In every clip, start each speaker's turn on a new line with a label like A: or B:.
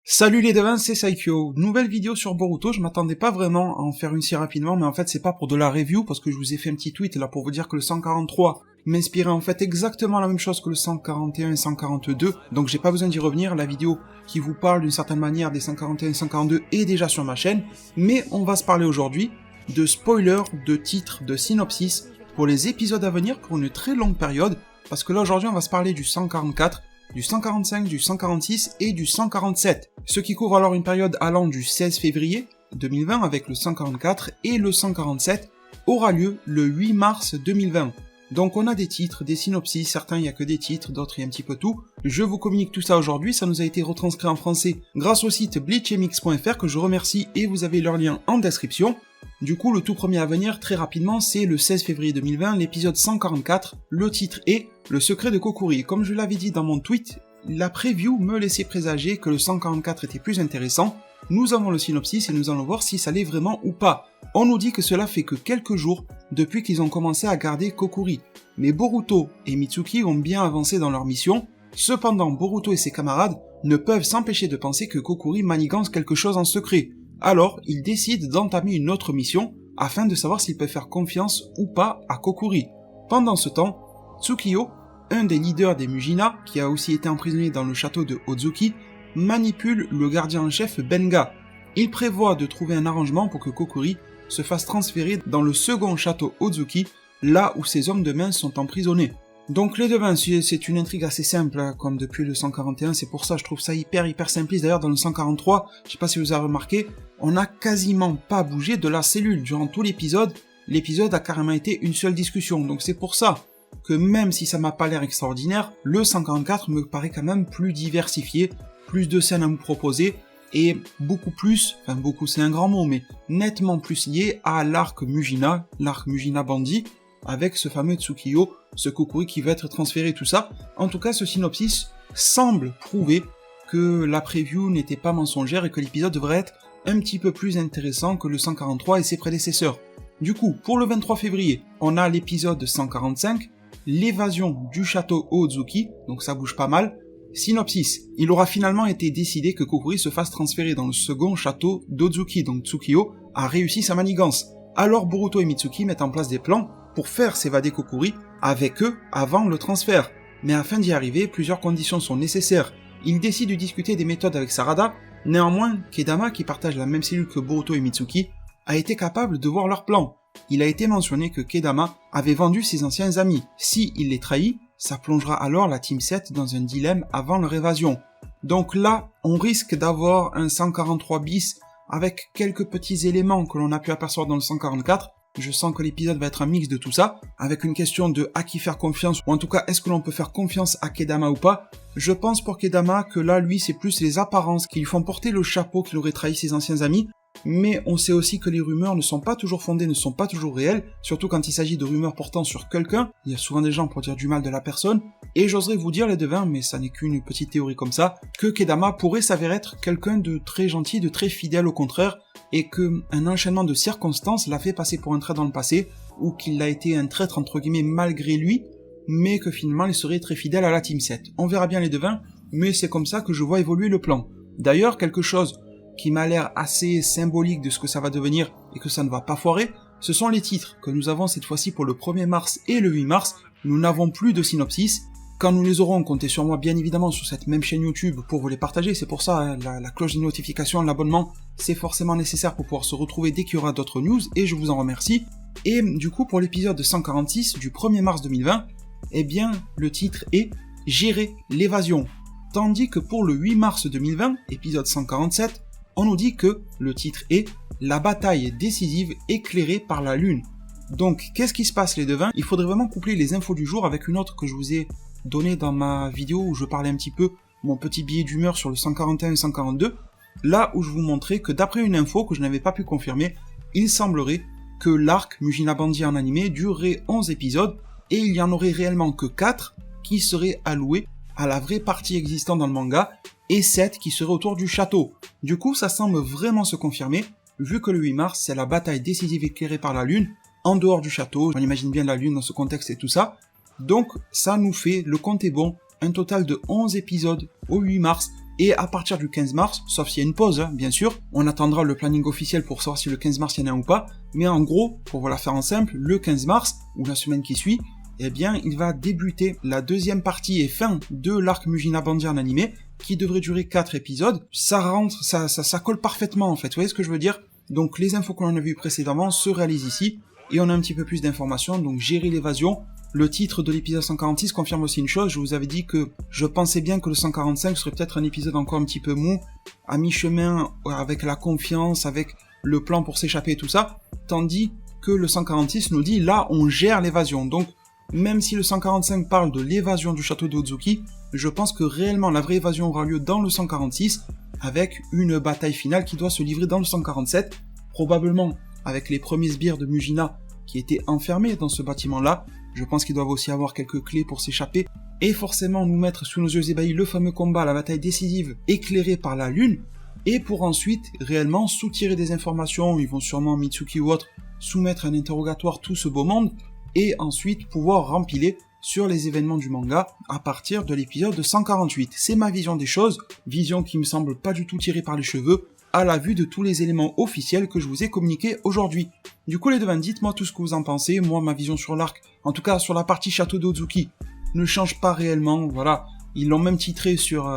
A: Salut les devins, c'est Saikyo. Nouvelle vidéo sur Boruto, je m'attendais pas vraiment à en faire une si rapidement, mais en fait c'est pas pour de la review, parce que je vous ai fait un petit tweet là pour vous dire que le 143 m'inspirait en fait exactement la même chose que le 141 et 142, donc j'ai pas besoin d'y revenir, la vidéo qui vous parle d'une certaine manière des 141 et 142 est déjà sur ma chaîne, mais on va se parler aujourd'hui de spoilers, de titres, de synopsis pour les épisodes à venir pour une très longue période, parce que là aujourd'hui on va se parler du 144, du 145, du 146 et du 147, ce qui couvre alors une période allant du 16 février 2020 avec le 144 et le 147 aura lieu le 8 mars 2020. Donc on a des titres, des synopsis, certains il n'y a que des titres, d'autres il y a un petit peu tout. Je vous communique tout ça aujourd'hui, ça nous a été retranscrit en français grâce au site bleachmx.fr que je remercie et vous avez leur lien en description. Du coup, le tout premier à venir, très rapidement, c'est le 16 février 2020, l'épisode 144, le titre est « Le secret de Kokuri ». Comme je l'avais dit dans mon tweet, la preview me laissait présager que le 144 était plus intéressant. Nous avons le synopsis et nous allons voir si ça l'est vraiment ou pas. On nous dit que cela fait que quelques jours depuis qu'ils ont commencé à garder Kokuri. Mais Boruto et Mitsuki ont bien avancé dans leur mission. Cependant, Boruto et ses camarades ne peuvent s'empêcher de penser que Kokuri manigance quelque chose en secret. Alors, ils décident d'entamer une autre mission afin de savoir s'ils peuvent faire confiance ou pas à Kokuri. Pendant ce temps, Tsukiyo, un des leaders des Mujina, qui a aussi été emprisonné dans le château de Ozuki, manipule le gardien en chef Benga. Il prévoit de trouver un arrangement pour que Kokuri se fasse transférer dans le second château Ozuki, là où ses hommes de main sont emprisonnés. Donc les devins, c'est une intrigue assez simple, hein, comme depuis le 141, c'est pour ça que je trouve ça hyper simpliste. D'ailleurs dans le 143, je sais pas si vous avez remarqué, on n'a quasiment pas bougé de la cellule durant tout l'épisode a carrément été une seule discussion, donc c'est pour ça que même si ça m'a pas l'air extraordinaire, le 144 me paraît quand même plus diversifié, plus de scènes à vous proposer, et beaucoup plus, enfin beaucoup c'est un grand mot, mais nettement plus lié à l'arc Mujina Bandit, avec ce fameux Tsukiyo, ce Kokuri qui va être transféré, tout ça. En tout cas, ce synopsis semble prouver que la preview n'était pas mensongère et que l'épisode devrait être un petit peu plus intéressant que le 143 et ses prédécesseurs. Du coup, pour le 23 février, on a l'épisode 145, l'évasion du château Ozuki, donc ça bouge pas mal. Synopsis, il aura finalement été décidé que Kokuri se fasse transférer dans le second château d'Ozuki, donc Tsukiyo a réussi sa manigance. Alors Boruto et Mitsuki mettent en place des plans pour faire s'évader Kokuri avec eux avant le transfert. Mais afin d'y arriver, plusieurs conditions sont nécessaires. Ils décident de discuter des méthodes avec Sarada, néanmoins, Kedama, qui partage la même cellule que Boruto et Mitsuki, a été capable de voir leur plan. Il a été mentionné que Kedama avait vendu ses anciens amis. Si il les trahit, ça plongera alors la Team 7 dans un dilemme avant leur évasion. Donc là, on risque d'avoir un 143 bis avec quelques petits éléments que l'on a pu apercevoir dans le 144, je sens que l'épisode va être un mix de tout ça, avec une question de à qui faire confiance, ou en tout cas est-ce que l'on peut faire confiance à Kedama ou pas. Je pense pour Kedama que là, lui, c'est plus les apparences qui lui font porter le chapeau qu'il aurait trahi ses anciens amis, mais on sait aussi que les rumeurs ne sont pas toujours fondées, ne sont pas toujours réelles, surtout quand il s'agit de rumeurs portant sur quelqu'un, il y a souvent des gens pour dire du mal de la personne, et j'oserais vous dire les devins, mais ça n'est qu'une petite théorie comme ça, que Kedama pourrait s'avérer être quelqu'un de très gentil, de très fidèle au contraire, et que un enchaînement de circonstances l'a fait passer pour un traître dans le passé, ou qu'il a été un traître entre guillemets malgré lui, mais que finalement il serait très fidèle à la Team 7. On verra bien les devins, mais c'est comme ça que je vois évoluer le plan. D'ailleurs, quelque chose qui m'a l'air assez symbolique de ce que ça va devenir et que ça ne va pas foirer, ce sont les titres que nous avons cette fois-ci pour le 1er mars et le 8 mars. Nous n'avons plus de synopsis. Quand nous les aurons, comptez sur moi bien évidemment sur cette même chaîne YouTube pour vous les partager, c'est pour ça hein, la cloche de notification, l'abonnement, c'est forcément nécessaire pour pouvoir se retrouver dès qu'il y aura d'autres news et je vous en remercie. Et du coup pour l'épisode 146 du 1er mars 2020, eh bien le titre est « Gérer l'évasion ». Tandis que pour le 8 mars 2020, épisode 147, on nous dit que le titre est « La bataille décisive éclairée par la lune ». Donc qu'est-ce qui se passe les devins? Il faudrait vraiment coupler les infos du jour avec une autre que je vous ai donné dans ma vidéo où je parlais un petit peu mon petit billet d'humeur sur le 141 et 142, là où je vous montrais que d'après une info que je n'avais pas pu confirmer, il semblerait que l'arc Mujina Bandit en animé durerait 11 épisodes et il y en aurait réellement que 4 qui seraient alloués à la vraie partie existante dans le manga et 7 qui seraient autour du château. Du coup, ça semble vraiment se confirmer, vu que le 8 mars, c'est la bataille décisive éclairée par la lune, en dehors du château, on imagine bien la lune dans ce contexte et tout ça. Donc ça nous fait, le compte est bon, un total de 11 épisodes au 8 mars, Et à partir du 15 mars, sauf s'il y a une pause, hein, bien sûr, on attendra le planning officiel pour savoir si le 15 mars il y en a ou pas, mais en gros, pour vous la faire en simple, le 15 mars, ou la semaine qui suit, eh bien, il va débuter la deuxième partie et fin de l'arc Mujina Bandai en animé, qui devrait durer 4 épisodes. Ça rentre, ça colle parfaitement en fait, vous voyez ce que je veux dire? Donc les infos qu'on a vues précédemment se réalisent ici, et on a un petit peu plus d'informations, donc gérer l'évasion. Le titre de l'épisode 146 confirme aussi une chose, je vous avais dit que je pensais bien que le 145 serait peut-être un épisode encore un petit peu mou, à mi-chemin avec la confiance, avec le plan pour s'échapper et tout ça, tandis que le 146 nous dit là on gère l'évasion, donc même si le 145 parle de l'évasion du château de Ozuki, je pense que réellement la vraie évasion aura lieu dans le 146, avec une bataille finale qui doit se livrer dans le 147, probablement avec les premiers sbires de Mujina qui étaient enfermés dans ce bâtiment-là. Je pense qu'ils doivent aussi avoir quelques clés pour s'échapper, et forcément nous mettre sous nos yeux ébahis le fameux combat, la bataille décisive, éclairée par la lune, et pour ensuite réellement soutirer des informations, ils vont sûrement, Mitsuki ou autre, soumettre un interrogatoire tout ce beau monde, et ensuite pouvoir rempiler sur les événements du manga à partir de l'épisode 148. C'est ma vision des choses, vision qui me semble pas du tout tirée par les cheveux, à la vue de tous les éléments officiels que je vous ai communiqués aujourd'hui. Du coup les devins, dites-moi tout ce que vous en pensez, moi ma vision sur l'arc, en tout cas sur la partie château d'Ozuki, ne change pas réellement, voilà, ils l'ont même titré sur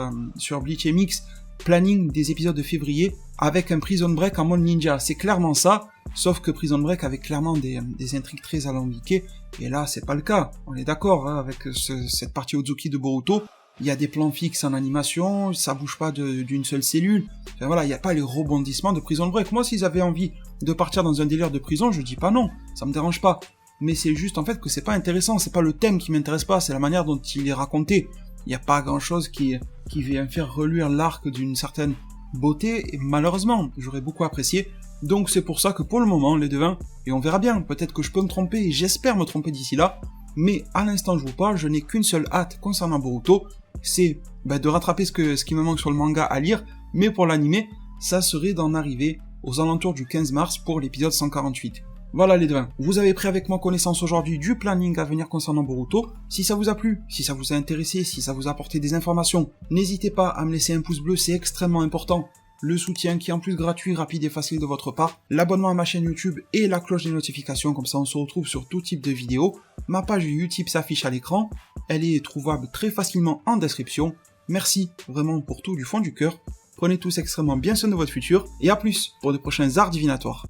A: Bleach MX, planning des épisodes de février, avec un Prison Break en mode ninja, c'est clairement ça, sauf que Prison Break avait clairement des intrigues très alambiquées, et là c'est pas le cas, on est d'accord, hein, avec cette partie Ozuki de Boruto, il y a des plans fixes en animation, ça bouge pas d'une seule cellule, enfin voilà, il n'y a pas les rebondissements de Prison Break. Moi s'ils avaient envie de partir dans un délire de prison, je dis pas non, ça me dérange pas, mais c'est juste en fait que c'est pas intéressant, c'est pas le thème qui m'intéresse pas, c'est la manière dont il est raconté, il n'y a pas grand chose qui vient faire reluire l'arc d'une certaine beauté, et malheureusement, j'aurais beaucoup apprécié. Donc c'est pour ça que pour le moment, les devins, et on verra bien, peut-être que je peux me tromper, et j'espère me tromper d'ici là, mais à l'instant où je vous parle, je n'ai qu'une seule hâte concernant Boruto, c'est de rattraper ce qui me manque sur le manga à lire, mais pour l'animé, ça serait d'en arriver aux alentours du 15 mars pour l'épisode 148. Voilà les devins, vous avez pris avec moi connaissance aujourd'hui du planning à venir concernant Boruto. Si ça vous a plu, si ça vous a intéressé, si ça vous a apporté des informations, n'hésitez pas à me laisser un pouce bleu, c'est extrêmement important. Le soutien qui est en plus gratuit, rapide et facile de votre part, l'abonnement à ma chaîne YouTube et la cloche des notifications, comme ça on se retrouve sur tout type de vidéos. Ma page YouTube s'affiche à l'écran, elle est trouvable très facilement en description. Merci vraiment pour tout du fond du cœur, prenez tous extrêmement bien soin de votre futur, et à plus pour de prochains arts divinatoires.